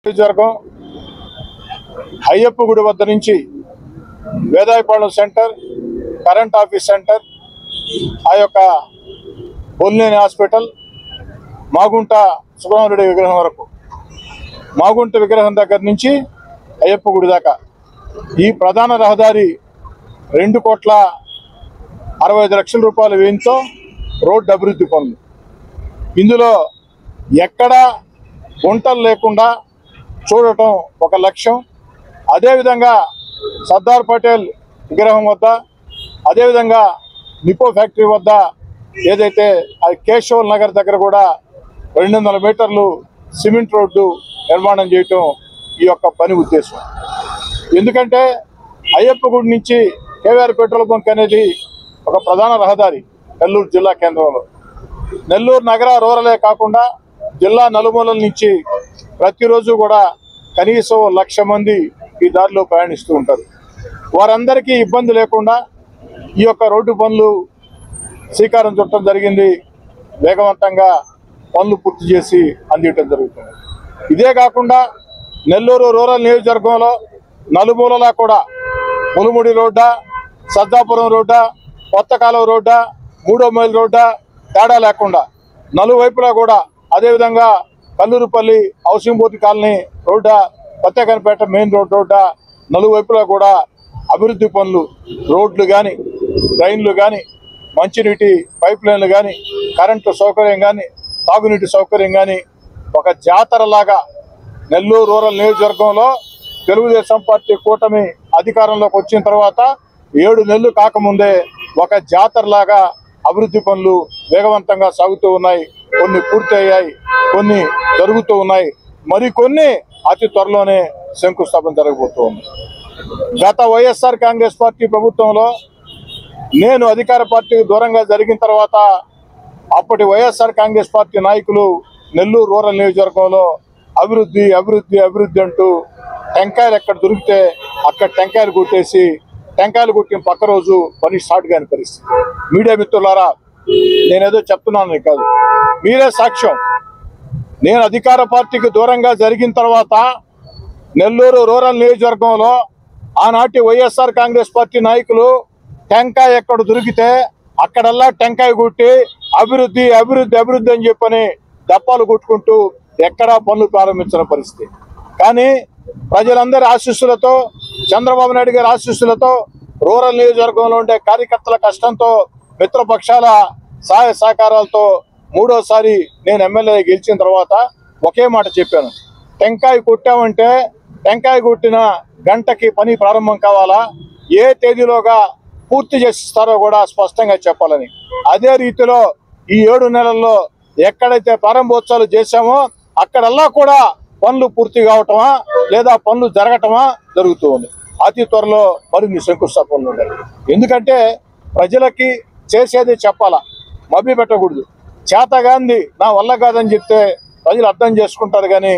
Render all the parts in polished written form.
నియోజకవర్గం అయ్యప్ప గుడి వద్ద నుంచి Vedayapalem centre, current office centre, ఆ యొక్క బొల్లేని హాస్పిటల్, మాగుంట సుబ్రహ్మణ్యుడి విగ్రహం వరకు, మాగుంట విగ్రహం దగ్గర నుంచి అయ్యప్ప గుడి దాకా ఈ ప్రధాన రహదారి 2,65 రూపాయల వ్యయంతో రోడ్డు అభివృద్ధి పనులు. ఇందులో ఎక్కడా గుంటలు లేకుండా చూడటం ఒక లక్ష్యం. అదేవిధంగా సర్దార్ పటేల్ విగ్రహం వద్ద, అదేవిధంగా నిపో ఫ్యాక్టరీ వద్ద ఏదైతే అది కేశవల్ నగర్ దగ్గర కూడా 200 మీటర్లు సిమెంట్ రోడ్డు నిర్మాణం చేయటం ఈ యొక్క పని ఉద్దేశం. ఎందుకంటే అయ్యప్ప గుడి నుంచి కేవీఆర్ పెట్రోల్ బంక్ అనేది ఒక ప్రధాన రహదారి నెల్లూరు జిల్లా కేంద్రంలో. నెల్లూరు నగర రూరలే కాకుండా జిల్లా నలుమూలల నుంచి ప్రతిరోజు కూడా కనీసం 1,00,000 మంది ఈ దారిలో ప్రయాణిస్తూ ఉంటారు. వారందరికీ ఇబ్బంది లేకుండా ఈ యొక్క రోడ్డు పనులు శ్రీకారం చుట్టడం జరిగింది. వేగవంతంగా పనులు పూర్తి చేసి అందించడం జరుగుతుంది. ఇదే కాకుండా నెల్లూరు రూరల్ నియోజకవర్గంలో నలుమూలలా కూడా ములుముడి రోడ్డా, సర్దాపురం రోడ్డా, కొత్త కాలువ రోడ్డా, 3వ మైల్ రోడ్డా తేడా లేకుండా నలువైపులా కూడా, అదేవిధంగా కల్లూరుపల్లి హౌసింగ్ బోర్డు కాలనీ రోడ్డా, కొత్తకనిపేట మెయిన్ రోడ్డా నలువైపులా కూడా అభివృద్ధి పనులు, రోడ్లు కానీ, ట్రైన్లు కానీ, మంచినీటి పైప్ లైన్లు కానీ, కరెంటు సౌకర్యం కానీ, తాగునీటి సౌకర్యం కానీ ఒక జాతరలాగా నెల్లూరు రూరల్ నియోజకవర్గంలో తెలుగుదేశం పార్టీ కూటమి అధికారంలోకి వచ్చిన తర్వాత 7 నెలలు కాకముందే ఒక జాతరలాగా అభివృద్ధి పనులు వేగవంతంగా సాగుతూ ఉన్నాయి. కొన్ని పూర్తి అయ్యాయి, కొన్ని జరుగుతూ ఉన్నాయి, మరికొన్ని అతి త్వరలోనే శంకుస్థాపన జరగబోతూ ఉంది. గత వైఎస్ఆర్ కాంగ్రెస్ పార్టీ ప్రభుత్వంలో నేను అధికార పార్టీకి దూరంగా జరిగిన తర్వాత అప్పటి వైఎస్ఆర్ కాంగ్రెస్ పార్టీ నాయకులు నెల్లూరు రూరల్ నియోజకవర్గంలో అభివృద్ధి అభివృద్ధి అభివృద్ధి అంటూ టెంకాయలు ఎక్కడ దొరికితే అక్కడ టెంకాయలు కొట్టేసి, టెంకాయలు కొట్టిన పక్క రోజు పని స్టార్ట్ కాని పరిస్థితి. మీడియా మిత్రులారా, నేనేదో చెప్తున్నాను కాదు, మీరే సాక్ష్యం. నేను అధికార పార్టీకి దూరంగా జరిగిన తర్వాత నెల్లూరు రూరల్ నియోజకవర్గంలో ఆనాటి వైఎస్ఆర్ కాంగ్రెస్ పార్టీ నాయకులు టెంకాయ ఎక్కడ దొరికితే అక్కడల్లా టెంకాయ కొట్టి అభివృద్ధి అభివృద్ధి అభివృద్ధి అని చెప్పని దప్పాలు కొట్టుకుంటూ ఎక్కడా పనులు ప్రారంభించిన పరిస్థితి. కానీ ప్రజలందరి ఆశీస్సులతో, చంద్రబాబు నాయుడు గారి ఆశీస్సులతో, రూరల్ నియోజకవర్గంలో ఉండే కార్యకర్తల కష్టంతో, మిత్రపక్షాల సహాయ సహకారాలతో 3వసారి నేను ఎమ్మెల్యే గెలిచిన తర్వాత ఒకే మాట చెప్పాను. టెంకాయ కొట్టామంటే టెంకాయ కొట్టిన గంటకి పని ప్రారంభం కావాలా, ఏ తేదీలోగా పూర్తి చేసిస్తారో కూడా స్పష్టంగా చెప్పాలని. అదే రీతిలో ఈ 7 నెలల్లో ఎక్కడైతే ప్రారంభోత్సవాలు చేశామో అక్కడల్లా కూడా పనులు పూర్తి కావటమా లేదా పనులు జరగటమా జరుగుతూ ఉంది. అతి త్వరలో మరిన్ని శంకుస్థాపనలు ఉన్నాయి. ఎందుకంటే ప్రజలకి చేసేది చెప్పాలా, మభ్య పెట్టకూడదు. చేతగాంది నా వల్ల కాదని చెప్తే ప్రజలు అర్థం చేసుకుంటారు. కానీ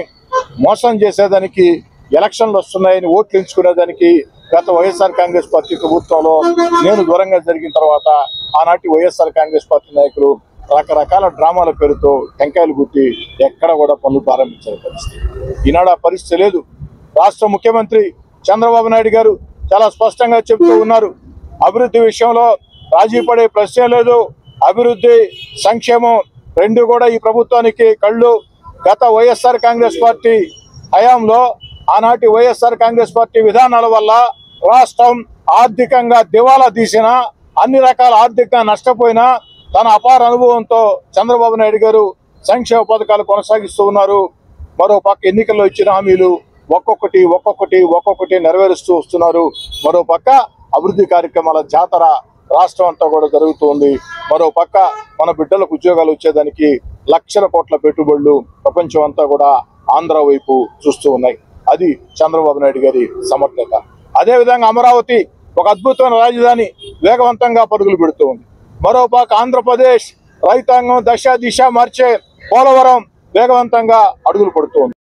మోసం చేసేదానికి, ఎలక్షన్లు వస్తున్నాయని ఓట్లు ఎంచుకునేదానికి గత వైఎస్ఆర్ కాంగ్రెస్ పార్టీ ప్రభుత్వంలో నేను దూరంగా జరిగిన తర్వాత ఆనాటి వైఎస్ఆర్ కాంగ్రెస్ పార్టీ నాయకులు రకరకాల డ్రామాల పేరుతో టెంకాయలు గుట్టి ఎక్కడ కూడా పనులు ప్రారంభించిన పరిస్థితి. ఈనాడు ఆ పరిస్థితి లేదు. రాష్ట్ర ముఖ్యమంత్రి చంద్రబాబు నాయుడు గారు చాలా స్పష్టంగా చెప్తూ ఉన్నారు, అభివృద్ధి విషయంలో రాజీ పడే ప్రశ్నే లేదు. అభివృద్ధి, సంక్షేమం రెండు కూడా ఈ ప్రభుత్వానికి కళ్ళు. గత వైఎస్ఆర్ కాంగ్రెస్ పార్టీ హయాంలో ఆనాటి వైఎస్ఆర్ కాంగ్రెస్ పార్టీ విధానాల వల్ల రాష్ట్రం ఆర్థికంగా దివాలా తీసిన, అన్ని రకాల ఆర్థికంగా నష్టపోయినా తన అపార అనుభవంతో చంద్రబాబు నాయుడు గారు సంక్షేమ పథకాలు కొనసాగిస్తూ ఉన్నారు. మరో పక్క ఎన్నికల్లో ఇచ్చిన హామీలు ఒక్కొక్కటి నెరవేరుస్తూ వస్తున్నారు. మరో పక్క అభివృద్ధి కార్యక్రమాల జాతర రాష్ట్రం అంతా కూడా జరుగుతుంది. మరో పక్క మన బిడ్డలకు ఉద్యోగాలు వచ్చేదానికి లక్షల కోట్ల పెట్టుబడులు ప్రపంచం అంతా కూడా ఆంధ్ర వైపు చూస్తూ ఉన్నాయి. అది చంద్రబాబు నాయుడు గారి సమర్థత. అదేవిధంగా అమరావతి ఒక అద్భుతమైన రాజధాని వేగవంతంగా పరుగులు పెడుతూ ఉంది. మరోపక్క ఆంధ్రప్రదేశ్ రైతాంగం దశ దిశ మార్చే పోలవరం వేగవంతంగా అడుగులు పడుతూ ఉంది.